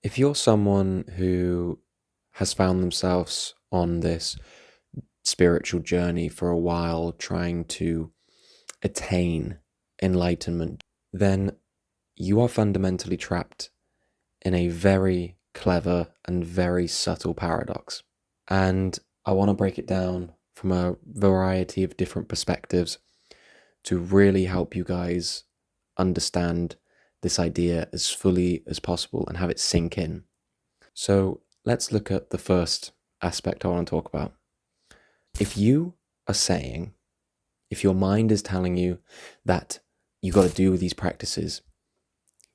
If you're someone who has found themselves on this spiritual journey for a while, trying to attain enlightenment, then you are fundamentally trapped in a very clever and very subtle paradox. And I want to break it down from a variety of different perspectives to really help you guys understand this idea as fully as possible and have it sink in. So let's look at the first aspect I want to talk about. If you are saying, if your mind is telling you that you got to do these practices,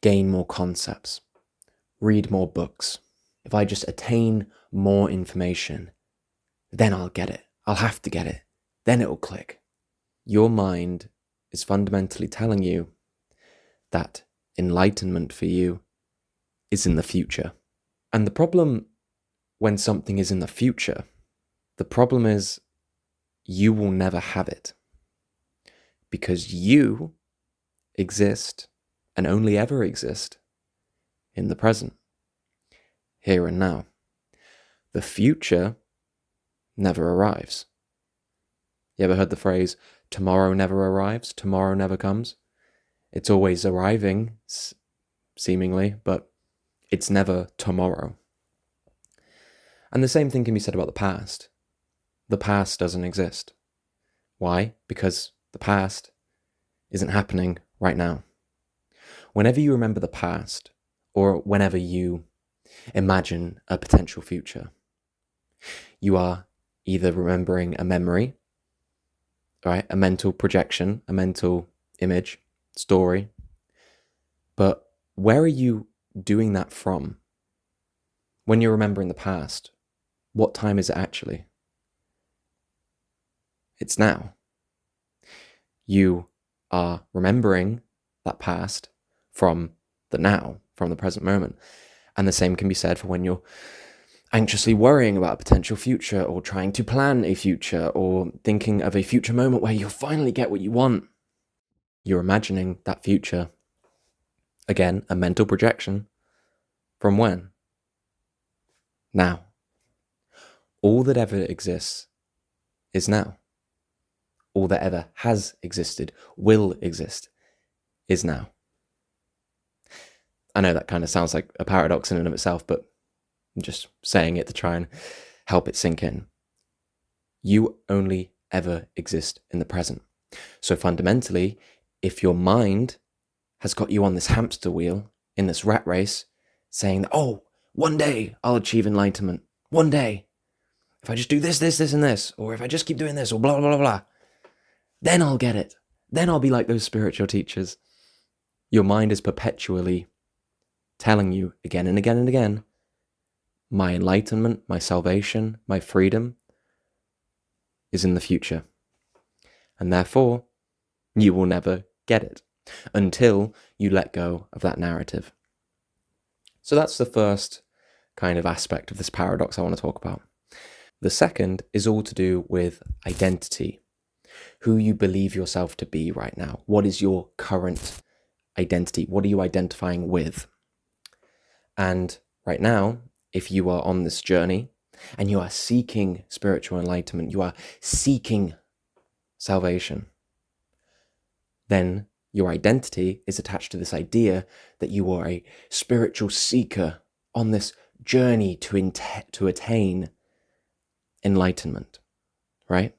gain more concepts, read more books, if I just attain more information, then I'll get it. I'll have to get it. Then it'll click. Your mind is fundamentally telling you that enlightenment for you is in the future. And the problem when something is in the future, the problem is you will never have it because you exist and only ever exist in the present, here and now. The future never arrives. You ever heard the phrase, tomorrow never arrives, tomorrow never comes? It's always arriving, seemingly, but it's never tomorrow. And the same thing can be said about the past. The past doesn't exist. Why? Because the past isn't happening right now. Whenever you remember the past, or whenever you imagine a potential future, you are either remembering a memory, right? A mental projection, a mental image, story. But where are you doing that from? When you're remembering the past, what time is it actually? It's now. You are remembering that past from the now, from the present moment. And the same can be said for when you're anxiously worrying about a potential future or trying to plan a future or thinking of a future moment where you'll finally get what you want. You're imagining that future. Again, a mental projection. From when? Now. All that ever exists is now. All that ever has existed, will exist, is now. I know that kind of sounds like a paradox in and of itself, but I'm just saying it to try and help it sink in. You only ever exist in the present. So fundamentally, if your mind has got you on this hamster wheel, in this rat race, saying, oh, one day I'll achieve enlightenment. One day. If I just do this, and this, or if I just keep doing this, or blah, blah, blah, blah, then I'll get it. Then I'll be like those spiritual teachers. Your mind is perpetually telling you again and again and again, my enlightenment, my salvation, my freedom is in the future. And therefore, you will never get it until you let go of that narrative. So that's the first kind of aspect of this paradox I want to talk about. The second is all to do with identity, who you believe yourself to be right now. What is your current identity? What are you identifying with? And right now, if you are on this journey and you are seeking spiritual enlightenment, you are seeking salvation, then your identity is attached to this idea that you are a spiritual seeker on this journey to attain enlightenment, right?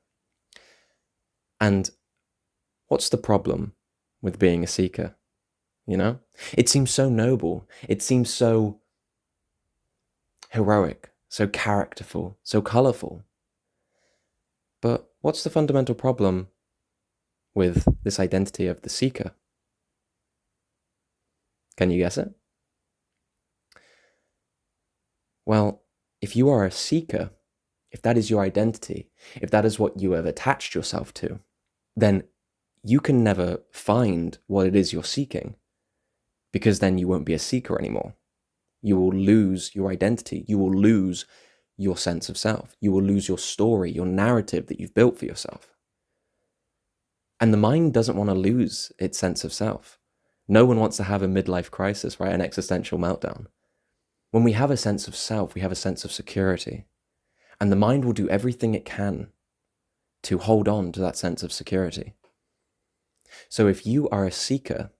And what's the problem with being a seeker? You know, it seems so noble. It seems so heroic, so characterful, so colorful. But what's the fundamental problem with this identity of the seeker? Can you guess it? Well, if you are a seeker, if that is your identity, if that is what you have attached yourself to, then you can never find what it is you're seeking, because then you won't be a seeker anymore. You will lose your identity. You will lose your sense of self. You will lose your story, your narrative that you've built for yourself. And the mind doesn't want to lose its sense of self. No one wants to have a midlife crisis, right? An existential meltdown. When we have a sense of self, we have a sense of security. And the mind will do everything it can to hold on to that sense of security. So if you are a seeker,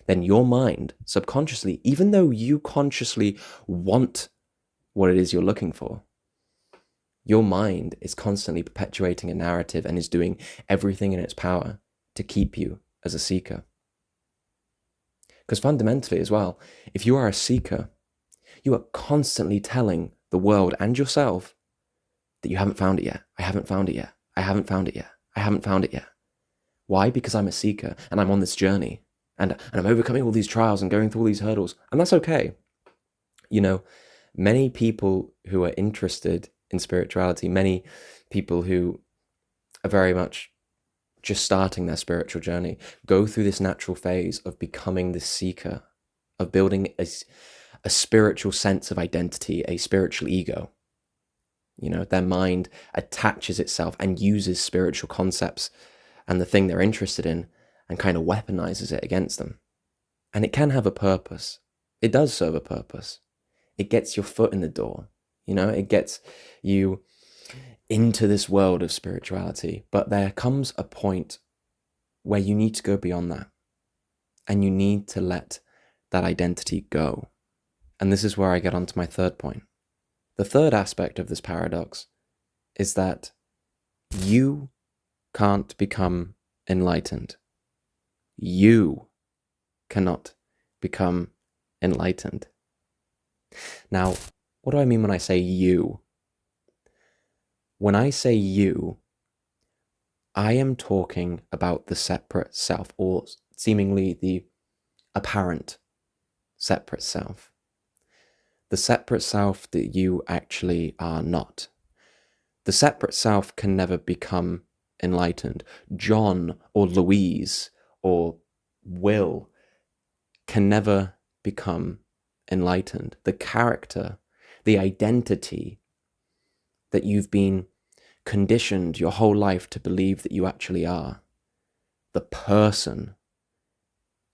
then your mind subconsciously, even though you consciously want what it is you're looking for, your mind is constantly perpetuating a narrative and is doing everything in its power to keep you as a seeker. Because fundamentally as well, if you are a seeker, you are constantly telling the world and yourself that you haven't found it yet. I haven't found it yet. I haven't found it yet. I haven't found it yet. Why? Because I'm a seeker and I'm on this journey and I'm overcoming all these trials and going through all these hurdles. And that's okay. You know, many people who are interested in spirituality, many people who are very much just starting their spiritual journey, go through this natural phase of becoming this seeker, of building a spiritual sense of identity, a spiritual ego. You know, their mind attaches itself and uses spiritual concepts and the thing they're interested in and kind of weaponizes it against them. And it can have a purpose. It does serve a purpose. It gets your foot in the door. You know, it gets you into this world of spirituality. But there comes a point where you need to go beyond that. And you need to let that identity go. And this is where I get onto my third point. The third aspect of this paradox is that you can't become enlightened. You cannot become enlightened. Now, what do I mean when I say you? When I say you, I am talking about the separate self, or seemingly the apparent separate self. The separate self that you actually are not. The separate self can never become enlightened. John or Louise or Will can never become enlightened. The character, the identity that you've been conditioned your whole life to believe that you actually are, the person,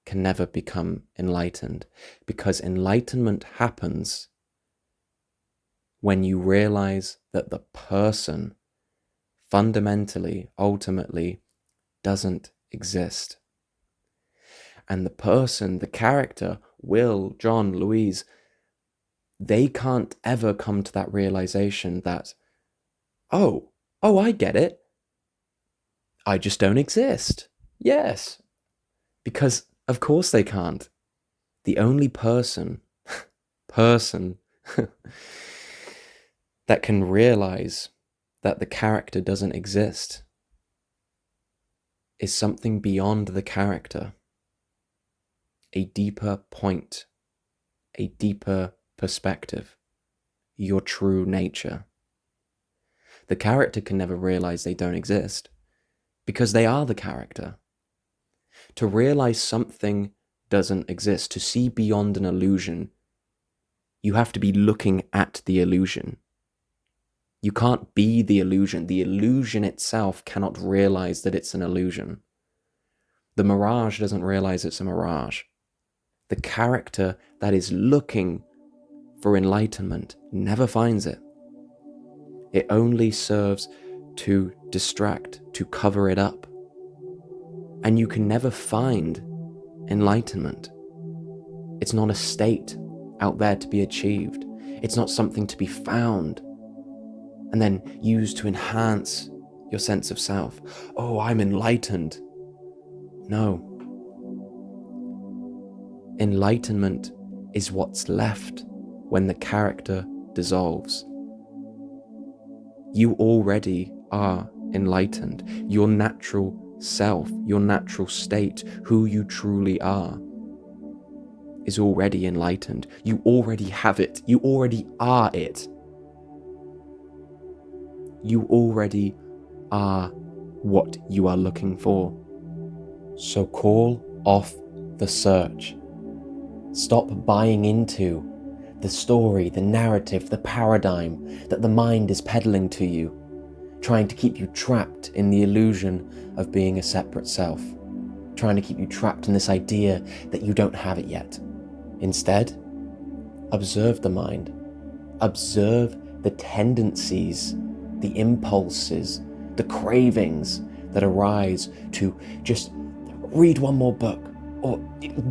can never become enlightened, because enlightenment happens when you realize that the person fundamentally, ultimately, doesn't exist. And the person, the character, Will, John, Louise, they can't ever come to that realization that, oh, I get it. I just don't exist. Yes. Because of course they can't. The only person that can realize that the character doesn't exist is something beyond the character. A deeper point, a deeper perspective, your true nature. The character can never realize they don't exist because they are the character. To realize something doesn't exist, to see beyond an illusion, you have to be looking at the illusion. You can't be the illusion. The illusion itself cannot realize that it's an illusion. The mirage doesn't realize it's a mirage. The character that is looking for enlightenment never finds it. It only serves to distract, to cover it up. And you can never find enlightenment. It's not a state out there to be achieved. It's not something to be found and then used to enhance your sense of self. Oh, I'm enlightened. No. Enlightenment is what's left when the character dissolves. You already are enlightened. Your natural self, your natural state, who you truly are, is already enlightened. You already have it. You already are it. You already are what you are looking for. So call off the search. Stop buying into the story, the narrative, the paradigm that the mind is peddling to you, trying to keep you trapped in the illusion of being a separate self, trying to keep you trapped in this idea that you don't have it yet. Instead, Observe the mind. Observe the tendencies, the impulses, the cravings that arise to just read one more book, or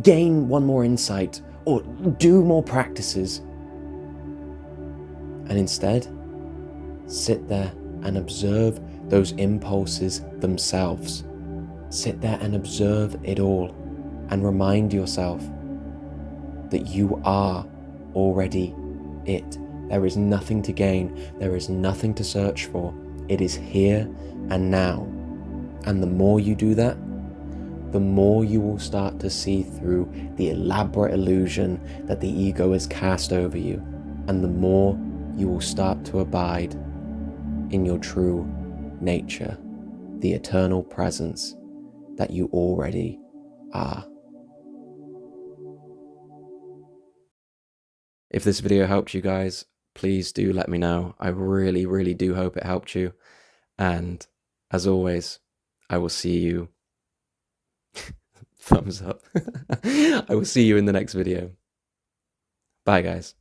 gain one more insight, or do more practices. And instead, sit there and observe those impulses themselves. Sit there and observe it all, and remind yourself that you are already it. There is nothing to gain. There is nothing to search for. It is here and now. And the more you do that, the more you will start to see through the elaborate illusion that the ego has cast over you. And the more you will start to abide in your true nature, the eternal presence that you already are. If this video helped you guys, please do let me know. I really, really do hope it helped you. And as always, I will see you. Thumbs up. I will see you in the next video. Bye, guys.